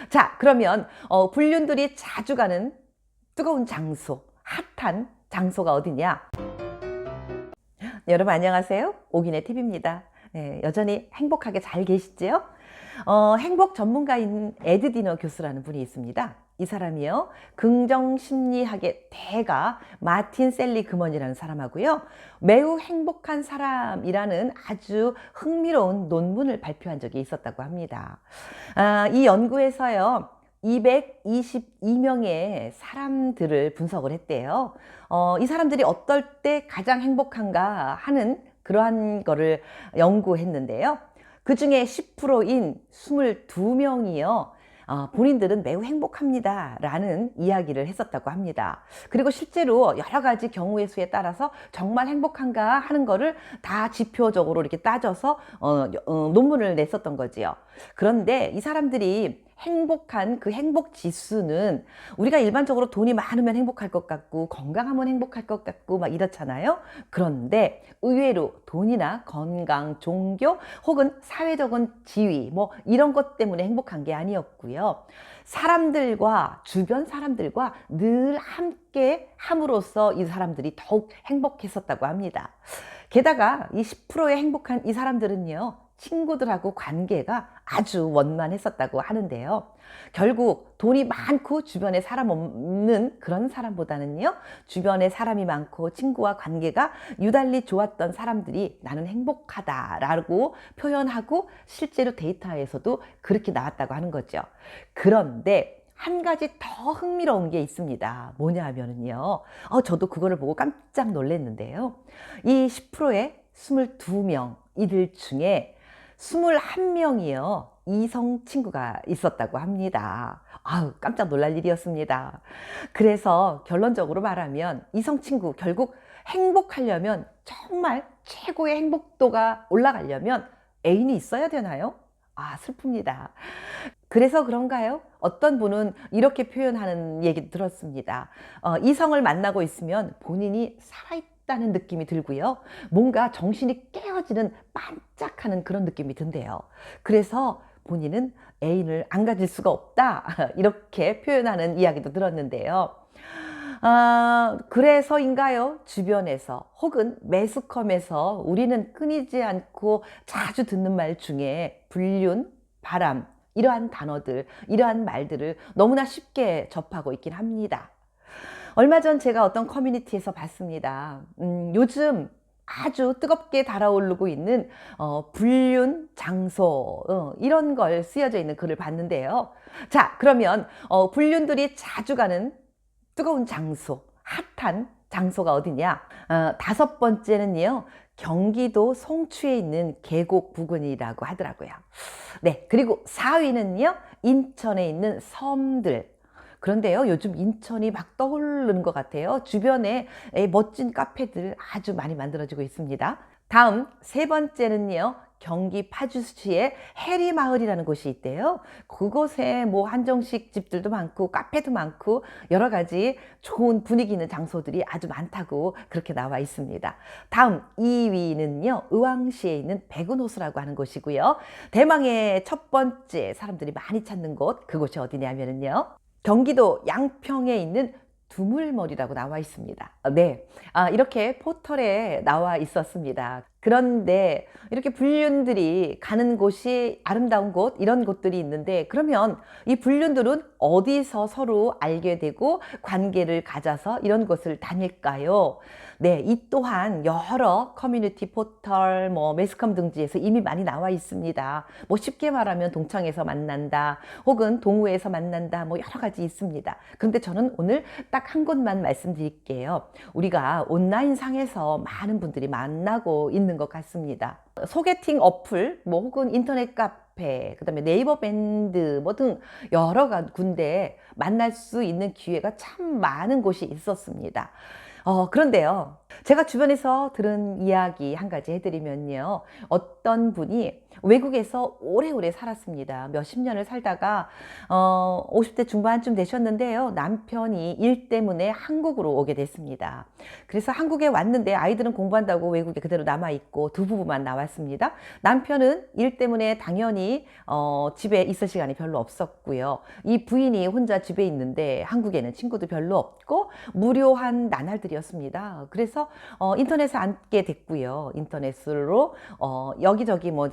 자, 그러면 불륜들이 자주 가는 뜨거운 장소, 핫한 장소가 어디냐? 여러분 안녕하세요. 오기네 TV입니다. 네, 여전히 행복하게 잘 계시지요? 행복 전문가인 에드디너 교수라는 분이 있습니다. 이 사람이요, 긍정심리학의 대가 마틴 셀리그먼이라는 사람하고요, 매우 행복한 사람이라는 아주 흥미로운 논문을 발표한 적이 있었다고 합니다. 이 연구에서요, 222명의 사람들을 분석을 했대요. 이 사람들이 어떨 때 가장 행복한가 하는 그러한 거를 연구했는데요. 그 중에 10%인 22명이요. 본인들은 매우 행복합니다 라는 이야기를 했었다고 합니다. 그리고 실제로 여러 가지 경우의 수에 따라서 정말 행복한가 하는 거를 다 지표적으로 이렇게 따져서 논문을 냈었던 거지요. 그런데 이 사람들이 행복한 그 행복 지수는 우리가 일반적으로 돈이 많으면 행복할 것 같고 건강하면 행복할 것 같고 막 이렇잖아요. 그런데 의외로 돈이나 건강, 종교 혹은 사회적인 지위 뭐 이런 것 때문에 행복한 게 아니었고요. 사람들과 주변 사람들과 늘 함께 함으로써 이 사람들이 더욱 행복했었다고 합니다. 게다가 이 10%의 행복한 이 사람들은요, 친구들하고 관계가 아주 원만했었다고 하는데요. 결국 돈이 많고 주변에 사람 없는 그런 사람보다는요, 주변에 사람이 많고 친구와 관계가 유달리 좋았던 사람들이 나는 행복하다라고 표현하고 실제로 데이터에서도 그렇게 나왔다고 하는 거죠. 그런데 한 가지 더 흥미로운 게 있습니다. 뭐냐 하면은요, 저도 그거를 보고 깜짝 놀랐는데요. 이 10%의 22명 이들 중에 21명이요, 이성 친구가 있었다고 합니다. 아우, 깜짝 놀랄 일이었습니다. 그래서 결론적으로 말하면 이성 친구, 결국 행복하려면, 정말 최고의 행복도가 올라가려면 애인이 있어야 되나요? 슬픕니다. 그래서 그런가요? 어떤 분은 이렇게 표현하는 얘기 들었습니다. 이성을 만나고 있으면 본인이 살아있다는 느낌이 들고요, 뭔가 정신이 깨어지는 반짝하는 그런 느낌이 든대요. 그래서 본인은 애인을 안 가질 수가 없다 이렇게 표현하는 이야기도 들었는데요. 그래서인가요? 주변에서 혹은 매스컴에서 우리는 끊이지 않고 자주 듣는 말 중에 불륜, 바람, 이러한 단어들, 이러한 말들을 너무나 쉽게 접하고 있긴 합니다. 얼마 전 제가 어떤 커뮤니티에서 봤습니다. 요즘 아주 뜨겁게 달아오르고 있는 불륜 장소, 이런 걸 쓰여져 있는 글을 봤는데요. 자, 그러면 불륜들이 자주 가는 뜨거운 장소, 핫한 장소가 어디냐? 5번째는요, 경기도 송추에 있는 계곡 부근이라고 하더라고요. 네, 그리고 4위는요, 인천에 있는 섬들. 그런데요, 요즘 인천이 막 떠오르는 것 같아요. 주변에 멋진 카페들 아주 많이 만들어지고 있습니다. 다음 3번째는요, 경기 파주시에 해리마을이라는 곳이 있대요. 그곳에 뭐 한정식 집들도 많고 카페도 많고 여러 가지 좋은 분위기 있는 장소들이 아주 많다고 그렇게 나와 있습니다. 다음 2위는요, 의왕시에 있는 백운호수라고 하는 곳이고요. 대망의 첫 번째 사람들이 많이 찾는 곳, 그곳이 어디냐면요, 경기도 양평에 있는 두물머리라고 나와 있습니다. 네, 이렇게 포털에 나와 있었습니다. 그런데 이렇게 불륜들이 가는 곳이 아름다운 곳, 이런 곳들이 있는데, 그러면 이 불륜들은 어디서 서로 알게 되고 관계를 가져서 이런 곳을 다닐까요? 네, 이 또한 여러 커뮤니티 포털, 뭐 매스컴 등지에서 이미 많이 나와 있습니다. 뭐 쉽게 말하면 동창에서 만난다, 혹은 동호회에서 만난다, 뭐 여러 가지 있습니다. 그런데 저는 오늘 딱 한 곳만 말씀드릴게요. 우리가 온라인 상에서 많은 분들이 만나고 있는 것 같습니다. 소개팅 어플, 뭐 혹은 인터넷 카페, 그 다음에 네이버 밴드 뭐 등 여러 군데 만날 수 있는 기회가 참 많은 곳이 있었습니다. 그런데요, 제가 주변에서 들은 이야기 한 가지 해드리면요. 어떤 분이 외국에서 오래오래 살았습니다. 몇십 년을 살다가 50대 중반쯤 되셨는데요. 남편이 일 때문에 한국으로 오게 됐습니다. 그래서 한국에 왔는데 아이들은 공부한다고 외국에 그대로 남아있고 두 부부만 나왔습니다. 남편은 일 때문에 당연히 집에 있을 시간이 별로 없었고요. 이 부인이 혼자 집에 있는데 한국에는 친구도 별로 없고 무료한 나날들이었습니다. 그래서 인터넷에 앉게 됐고요. 인터넷으로 여기저기 뭐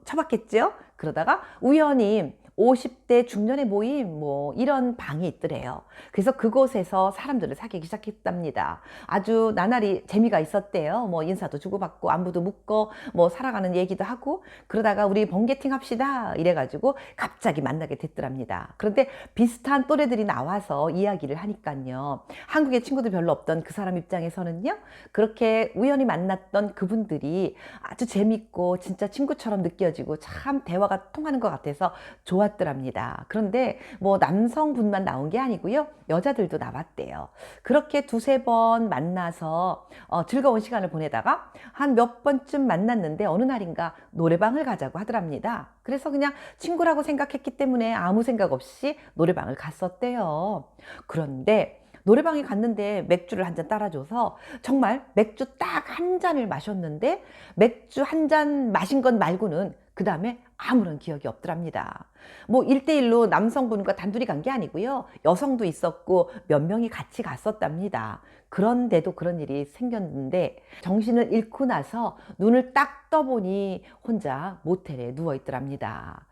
쳐봤겠죠. 그러다가 우연히 50대 중년의 모임 뭐 이런 방이 있더래요. 그래서 그곳에서 사람들을 사귀기 시작했답니다. 아주 나날이 재미가 있었대요. 뭐 인사도 주고받고 안부도 묻고 뭐 살아가는 얘기도 하고 그러다가 우리 번개팅 합시다 이래가지고 갑자기 만나게 됐더랍니다. 그런데 비슷한 또래들이 나와서 이야기를 하니까요. 한국에 친구도 별로 없던 그 사람 입장에서는요. 그렇게 우연히 만났던 그분들이 아주 재밌고 진짜 친구처럼 느껴지고 참 대화가 통하는 것 같아서 좋았더랍니다. 그런데 뭐 남성분만 나온 게 아니고요. 여자들도 나왔대요. 그렇게 두세 번 만나서 즐거운 시간을 보내다가 한 몇 번쯤 만났는데 어느 날인가 노래방을 가자고 하더랍니다. 그래서 그냥 친구라고 생각했기 때문에 아무 생각 없이 노래방을 갔었대요. 그런데 노래방에 갔는데 맥주를 한 잔 따라줘서 정말 맥주 딱 한 잔을 마셨는데 맥주 한 잔 마신 것 말고는 그 다음에 아무런 기억이 없더랍니다. 뭐 1대1로 남성분과 단둘이 간 게 아니고요. 여성도 있었고 몇 명이 같이 갔었답니다. 그런데도 그런 일이 생겼는데 정신을 잃고 나서 눈을 딱 떠보니 혼자 모텔에 누워있더랍니다.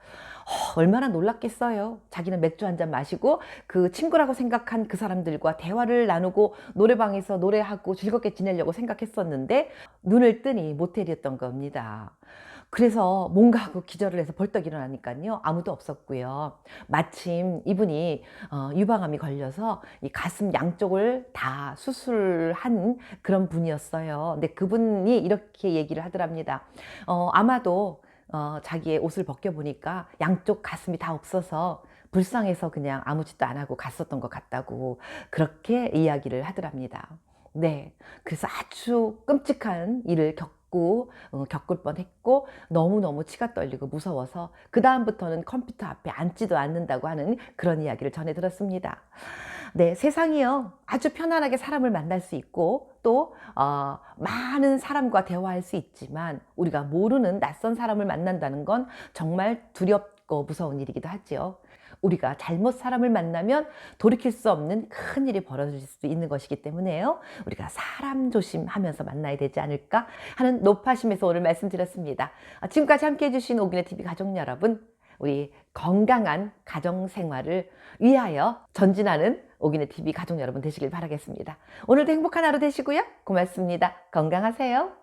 얼마나 놀랐겠어요. 자기는 맥주 한 잔 마시고 그 친구라고 생각한 그 사람들과 대화를 나누고 노래방에서 노래하고 즐겁게 지내려고 생각했었는데 눈을 뜨니 모텔이었던 겁니다. 그래서 뭔가 하고 기절을 해서 벌떡 일어나니까요. 아무도 없었고요. 마침 이분이 유방암이 걸려서 이 가슴 양쪽을 다 수술한 그런 분이었어요. 근데 그분이 이렇게 얘기를 하더랍니다. 아마도 자기의 옷을 벗겨보니까 양쪽 가슴이 다 없어서 불쌍해서 그냥 아무 짓도 안 하고 갔었던 것 같다고 그렇게 이야기를 하더랍니다. 네. 그래서 아주 끔찍한 일을 겪을 뻔했고 너무너무 치가 떨리고 무서워서 그 다음부터는 컴퓨터 앞에 앉지도 않는다고 하는 그런 이야기를 전해 들었습니다. 네, 세상이요 아주 편안하게 사람을 만날 수 있고 또 많은 사람과 대화할 수 있지만 우리가 모르는 낯선 사람을 만난다는 건 정말 두렵고 무서운 일이기도 하죠. 우리가 잘못 사람을 만나면 돌이킬 수 없는 큰 일이 벌어질 수 있는 것이기 때문에요. 우리가 사람 조심하면서 만나야 되지 않을까 하는 높아심에서 오늘 말씀드렸습니다. 지금까지 함께해 주신 오기네TV 가족 여러분, 우리 건강한 가정생활을 위하여 전진하는 오기네TV 가족 여러분 되시길 바라겠습니다. 오늘도 행복한 하루 되시고요. 고맙습니다. 건강하세요.